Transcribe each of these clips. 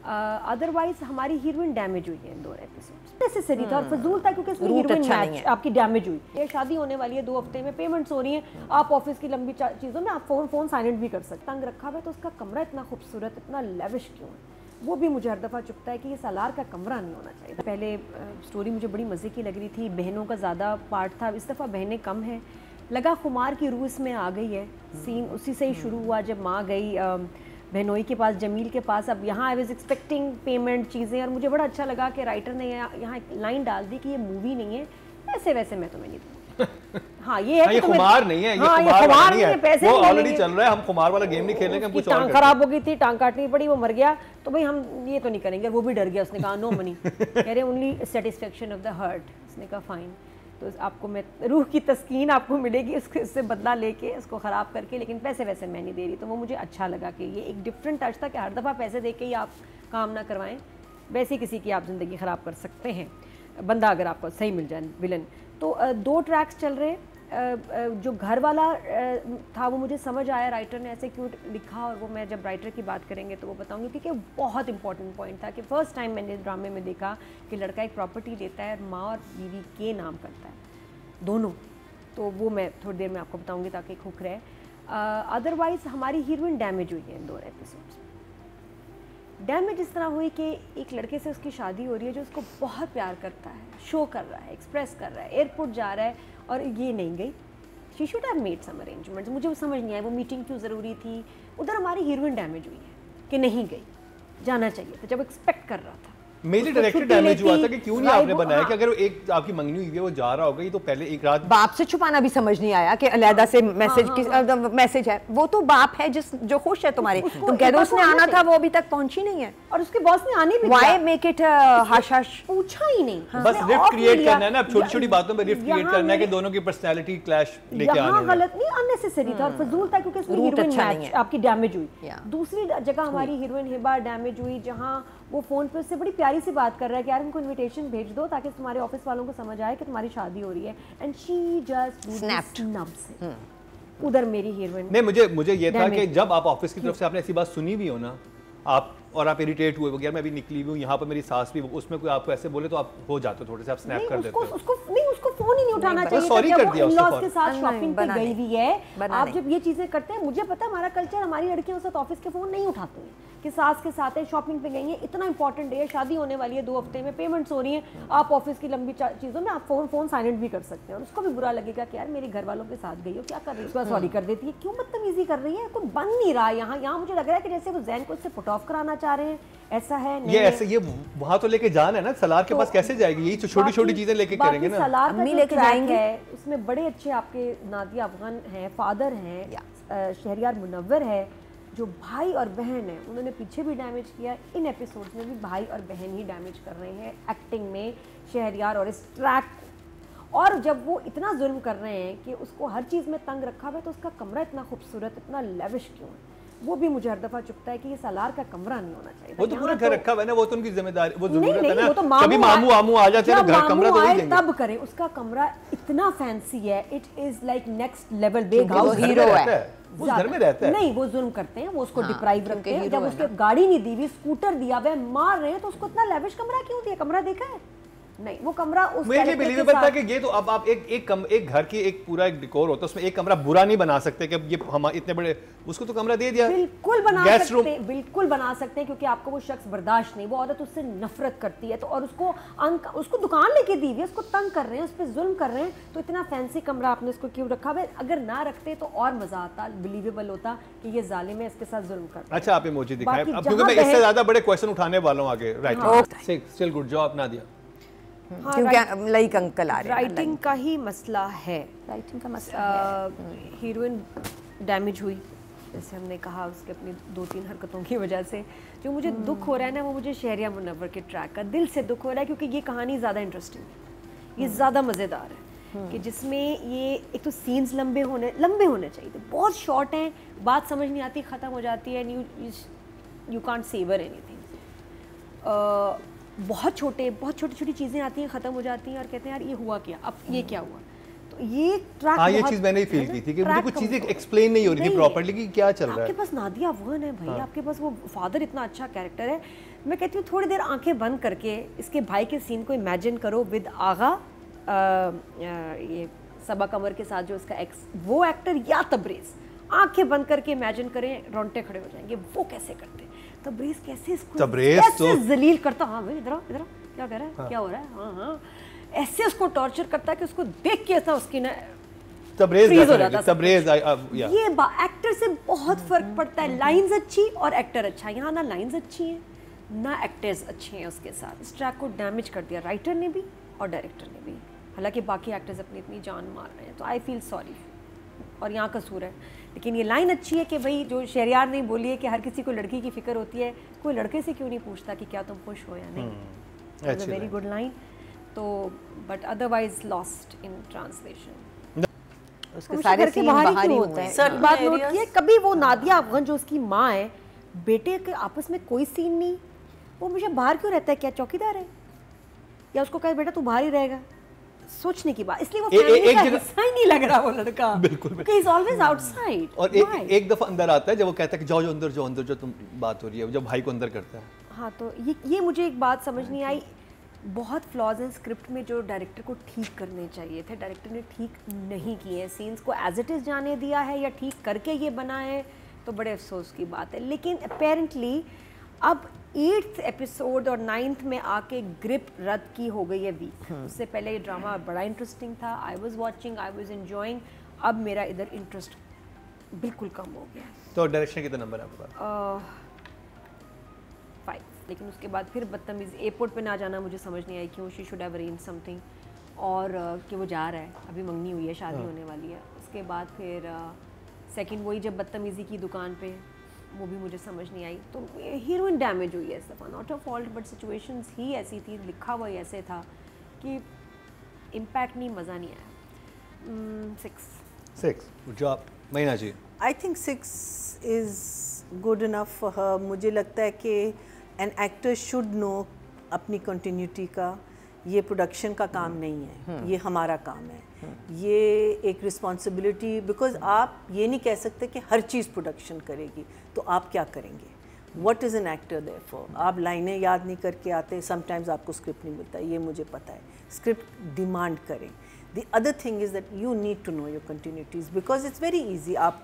Otherwise हमारी heroine damage हुई है इन 2 एपिसोड्स। नेसेसरी था और फजूल था क्योंकि इसमें हीरोइन मैच आपकी डैमेज हुई। ये शादी होने वाली है 2 हफ्ते में, पेमेंट्स हो रही हैं, आप ऑफिस की लंबी चीज़ों में आप फ़ोन साइलेंट भी कर सकते। तंग रखा हुआ है तो उसका कमरा इतना खूबसूरत, इतना लेविश क्यों है? वो भी मुझे हर दफ़ा चुभता है कि ये सालार का कमरा नहीं होना चाहिए। पहले स्टोरी मुझे बड़ी मज़े की लग रही थी, बहनों का ज़्यादा पार्ट था, इस दफ़ा बहनें कम हैं। लगा खुमार की रूह इसमें आ गई है। सीन उसी से ही शुरू हुआ जब माँ गई बहनोई के पास, जमील के पास। अब यहाँ आई वाज एक्सपेक्टिंग पेमेंट चीज़ें, और मुझे बड़ा अच्छा लगा कि राइटर ने यहाँ एक लाइन डाल दी कि ये मूवी नहीं है, ऐसे वैसे मैं तुम्हें नहीं दूँगा। हाँ ये है, ये खुमार नहीं है, ये खुमार नहीं है, पैसे वो ऑलरेडी चल रहा है, हम खुमार वाला गेम नहीं खेलेंगे, हम कुछ और। टांग खराब हो गई थी, टांग काटनी पड़ी, वो मर गया, तो भाई हम ये तो नहीं करेंगे। वो भी डर गया, उसने कहा नो मनी, कह रहे only satisfaction of the heart. उसने कहा फाइन, तो आपको मैं रूह की तस्कीन आपको मिलेगी इससे बदला लेके, इसको ख़राब करके, लेकिन पैसे वैसे मैं नहीं दे रही। तो वो मुझे अच्छा लगा कि ये एक डिफरेंट टच था कि हर दफ़ा पैसे दे के ही आप काम ना करवाएं, वैसे किसी की आप ज़िंदगी ख़राब कर सकते हैं बंदा अगर आपको सही मिल जाए विलन। तो 2 ट्रैक्स चल रहे। जो घर वाला था वो मुझे समझ आया, राइटर ने ऐसे क्यों लिखा, और वो मैं जब राइटर की बात करेंगे तो वो बताऊंगी, क्योंकि बहुत इंपॉर्टेंट पॉइंट था कि फर्स्ट टाइम मैंने इस ड्रामे में देखा कि लड़का एक प्रॉपर्टी लेता है और माँ और बीवी के नाम करता है दोनों। तो वो मैं थोड़ी देर में आपको बताऊंगी ताकि खुक रहे। अदरवाइज हमारी हीरोइन डैमेज हुई है इन 2 एपिसोड्स। डैमेज इस तरह हुई कि एक लड़के से उसकी शादी हो रही है जो उसको बहुत प्यार करता है, शो कर रहा है, एक्सप्रेस कर रहा है, एयरपोर्ट जा रहा है और ये नहीं गई। She should have made some arrangements. मुझे वो समझ नहीं आया वो मीटिंग क्यों ज़रूरी थी। उधर हमारी हीरोइन डैमेज हुई है कि नहीं गई, जाना चाहिए था जब एक्सपेक्ट कर रहा था। मेरी डायरेक्टर डैमेज हुआ था कि क्यों नहीं आपने बनाया कि अगर एक आपकी मंगनी हुई है वो जा रहा होगा, ये तो पहले एक रात बाप से छुपाना भी समझ नहीं आया कि अलहदा से मैसेज है। वो तो बाप है जो खुश है तुम्हारे, तुम कह दो उसने आना था, वो अभी तक पहुंची नहीं है, और उसके बॉस ने आने भी why make it hush hush, पूछा ही नहीं। बस रिफ्ट क्रिएट करना है ना, अब छोटी-छोटी बातों पे रिफ्ट क्रिएट करना है कि दोनों की पर्सनालिटी क्लैश लेके आने हैं। गलत नहीं, अननेसेसरी था और फजूल था क्योंकि इसमें हीरोइन मैच आपकी डैमेज हुई। दूसरी जगह हमारी हीरोइन हिबा डैमेज हुई जहां वो फ़ोन पे उससे बड़ी प्यारी सी बात कर रहा है कि यार उनको इनविटेशन भेज दो ताकि तुम्हारे ऑफिस वालों को समझ आए कि तुम्हारी शादी हो रही है, एंड शी जस्ट स्नैप्ड। उधर मेरी हीरोइन नहीं, मुझे ये था कि जब आप ऑफिस की तरफ से आपने ऐसी बात सुनी भी हो ना, आप और आप इरिटेट हुए यार मैं अभी निकली हुई हूँ, यहाँ पर मेरी सास भी, उसमें कोई आपको ऐसे बोले तो आप हो जाते हो थोड़े से, आप स्नैप कर देते हो। उसको फोन ही नहीं उठाना चाहिए। सॉरी कर दिया उसको के साथ शॉपिंग पे गई हुई है। आप जब ये चीजें करते हैं, मुझे पता है हमारा कल्चर, हमारी लड़कियों के साथ ऑफिस के फोन नहीं उठाते हैं कि सास के साथ है, शॉपिंग पे गई है, इतना इंपॉर्टेंट डे है, शादी होने वाली है 2 हफ्ते में, पेमेंट्स हो रही हैं, आप ऑफिस की लंबी चीज़ों में आप फ़ोन साइलेंट भी कर सकते हैं। और उसको भी बुरा लगेगा कि यार मेरे घर वालों के साथ गई हो, क्या कर रही है, उसको सॉरी कर देती है, क्यों बदतमीजी कर रही है, कोई बन नहीं रहा यहाँ मुझे लग रहा है कि जैसे वो जैन को इससे पुट ऑफ कराना चाह रहे हैं। ऐसा है नहीं, ये वहाँ तो लेके जाना है ना, सलार के पास कैसे जाएगी, यही छोटी छोटी चीजें लेके करेंगे ना। सलार का लेके जाएंगे, उसमें बड़े अच्छे आपके नादिया अफगान हैं, फादर हैं, शहरियार मुनव्वर है, जो भाई और बहन है, उन्होंने पीछे भी डैमेज किया, इन एपिसोड्स में भी भाई और बहन ही डैमेज कर रहे हैं एक्टिंग में, शहरियार और इस ट्रैक। और जब वो इतना जुल्म कर रहे हैं कि उसको हर चीज़ में तंग रखा हुआ है, तो उसका कमरा इतना खूबसूरत, इतना लेविश क्यों है? वो भी मुझे हर दफा चुभता है कि ये सालार का कमरा नहीं होना चाहिए। वो तो पूरा घर रखा हुआ है ना, वो तो उनकी जिम्मेदारी, वो जरूरत है ना। वो तो कभी मामू आमू आ जाते हैं तो घर कमरा तो देंगे, तब करें। उसका कमरा इतना फैंसी है, it is like next level. Baig house hero है, उस घर में रहता है। नहीं, वो जुल्म करते हैं, वो उसको डिप्राइव रखते हैं। जब उसके गाड़ी नहीं दी हुई, स्कूटर दिया हुआ, मार रहे हैं, तो उसको इतना लेविश कमरा क्यों दिया? कमरा देखा है? नहीं, वो कमरा उस मुझे बिलीवेबल था कि ये तो अब आप एक घर की एक पूरा एक डिकोर होता है, उसमें एक कमरा बुरा नहीं बना सकते कि ये हम इतने बड़े, उसको तो कमरा दे दिया। बिल्कुल बना सकते हैं, बिल्कुल बना सकते हैं, क्योंकि आपको वो शख्स बर्दाश्त नहीं, वो औरत उससे नफरत करती है, तो और उसको दुकान लेके दी हुई है, उसको तंग कर रहे हैं, उस पर जुल्म कर रहे हैं, तो इतना फैंसी कमरा आपने उसको क्यों रखा हुआ है? अगर ना रखते तो और मजा आता, बिलीवेबल होता कि ये जालिम है, इसके साथ जुल्म कर। अच्छा, आप इमोजी दिखाएं, अब क्योंकि मैं इससे ज्यादा बड़े क्वेश्चन उठाने वाला हूं आगे। राइट, स्टिल गुड जॉब ना दिया, क्योंकि लाइक अंकल आ रहे हैं। राइटिंग का ही मसला है, राइटिंग का मसला है। हीरोइन डैमेज हुई, जैसे हमने कहा, उसके अपनी 2-3 हरकतों की वजह से। जो मुझे दुख हो रहा है ना, वो मुझे शहरिया मुनव्वर के ट्रैक का दिल से दुख हो रहा है, क्योंकि ये कहानी ज़्यादा इंटरेस्टिंग है, ये ज़्यादा मज़ेदार है, कि जिसमें ये एक तो सीन्स लंबे होने चाहिए थे, बहुत शॉर्ट हैं, बात समझ नहीं आती, ख़त्म हो जाती है, यू कांट सेवर एनीथिंग। बहुत छोटी छोटी चीज़ें आती हैं, ख़त्म हो जाती हैं, और कहते हैं यार ये हुआ क्या, अब ये क्या हुआ। तो ये ट्रैक हाँ, ये चीज मैंने ही फील की थी कि मुझे कुछ चीजें एक्सप्लेन नहीं हो रही थी प्रॉपर्ली कि क्या चल रहा है। आपके पास नादिया अफगान है भाई, आपके पास वो फादर इतना अच्छा कैरेक्टर है। मैं कहती हूँ थोड़ी देर आंखें बंद करके इसके भाई के सीन को इमेजिन करो विद आगा, ये सबा कमर के साथ जो उसका एक्स वो एक्टर, या तबरेज़, आंखें बंद करके इमेजिन करें, रोंगटे खड़े हो जाएंगे। वो कैसे करते, तबरेज़ कैसे इसको कैसे जलील करता, हाँ भाई इधर इधर क्या कह रहा है, क्या हो रहा है, हाँ हाँ, ऐसे उसको टॉर्चर करता है कि उसको देख के ऐसा उसकी ना तबरेज़ हो जाता है। तबरेज़ ये एक्टर से बहुत फर्क पड़ता है, लाइंस अच्छी और एक्टर अच्छा। यहाँ ना लाइंस अच्छी हैं ना एक्टर्स अच्छे हैं उसके साथ। इस ट्रैक को डैमेज कर दिया राइटर ने भी और डायरेक्टर ने भी, हालांकि बाकी एक्टर्स अपनी इतनी जान मार रहे हैं, तो आई फील सॉरी और यहाँ कसूर है। लेकिन ये लाइन अच्छी है कि भाई जो शहरियार ने बोली है कि हर किसी को लड़की की फिक्र होती है, कोई लड़के से क्यों नहीं पूछता कि क्या तुम खुश हो या नहीं। Very good line. तो but otherwise lost in translation. उसके सारे सीन बाहर ही होते हैं। सर बात नोट किए, कभी वो नादिया अफगान जो उसकी माँ है, बेटे के आपस में कोई सीन नहीं, वो मुझे बाहर क्यों रहता है, क्या चौकीदार है, या उसको कहे बेटा तू बाहर ही रहेगा, सोचने की बात। इसलिए वो फैमिली का हिस्सा ही नहीं लग रहा वो लड़का, बिल्कुल ही इज ऑलवेज आउटसाइड। और एक दफा अंदर आता है जब वो कहता है कि जाओ जो अंदर जो तुम बात हो रही है, जब भाई को अंदर करता है। हाँ, तो ये मुझे एक बात समझ नहीं आई, बहुत फ्लॉज हैं स्क्रिप्ट में जो डायरेक्टर को ठीक करने चाहिए थे, डायरेक्टर ने ठीक नहीं किए। सीन्स को एज इट इज़ जाने दिया है या ठीक करके ये बना है, तो बड़े अफसोस की बात है। लेकिन अपेरेंटली अब 8th एपिसोड और 9th में आके ग्रिप रद्द की हो गई है वीक। उससे पहले ये ड्रामा बड़ा इंटरेस्टिंग था, I was watching, I was enjoying. अब मेरा इधर इंटरेस्ट बिल्कुल कम हो गया। तो डायरेक्शन कितना नंबर है आपके पास? 5। लेकिन उसके बाद फिर बदतमीज़ एयरपोर्ट पे ना जाना मुझे समझ नहीं आई क्यों, she should have arrange something, और कि वो जा रहा है, अभी मंगनी हुई है, शादी होने वाली है। उसके बाद फिर सेकंड वही जब बदतमीज़ी की दुकान पे, वो भी मुझे समझ नहीं आई। तो हीरोइन डैमेज हुई है इस दफ़ा, not a fault but situations ही ऐसी थी, लिखा हुआ ही ऐसे था कि इम्पैक्ट नहीं, मज़ा नहीं आया। 6 गुड जॉब महीना जी। I think 6 is good enough for her. मुझे लगता है कि एन एक्टर शुड नो अपनी कंटिन्यूटी का, ये प्रोडक्शन का काम नहीं है, ये हमारा काम है, ये एक रिस्पॉन्सिबिलिटी। बिकॉज आप ये नहीं कह सकते कि हर चीज़ प्रोडक्शन करेगी, तो आप क्या करेंगे? What is an actor there for? आप लाइनें याद नहीं करके आते, समटाइम्स आपको स्क्रिप्ट नहीं मिलता, ये मुझे पता है। स्क्रिप्ट डिमांड करें। The other thing is that you need to know your continuities, because it's very easy. आप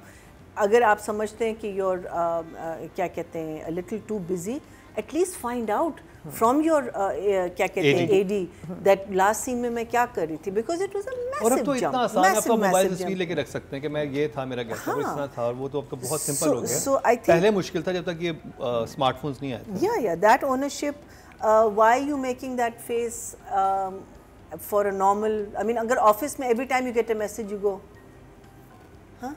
अगर आप समझते हैं कि योर क्या कहते हैं a little too busy, at least find out from your क्या कहते हैं एडी दैट लास्ट सीन में मैं क्या कर रही थी, because it was a massive jump. और अब तो इतना आसान है, आप मोबाइल तस्वीर लेके रख सकते हैं कि मैं ये था, मेरा गेस्ट हाउस इतना था, और वो तो अब तो बहुत सिंपल हो गया। पहले मुश्किल था जब तक ये स्मार्टफोन्स नहीं आए थे। या that ownership, why you making that face for a normal, I mean अगर ऑफिस में every time you get a message you go हाँ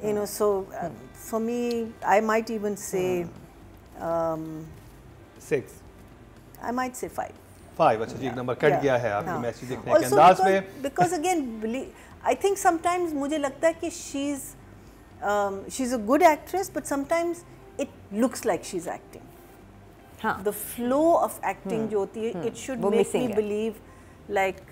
you know, so for me I might even say 6, I might say 5. अच्छा जी, एक number cut गया है आपके message देखने के अंदाज में। Because again I think sometimes मुझे लगता है कि she's a good actress, but sometimes it looks like she's acting. हाँ. The flow of acting जो होती है, it should make me believe like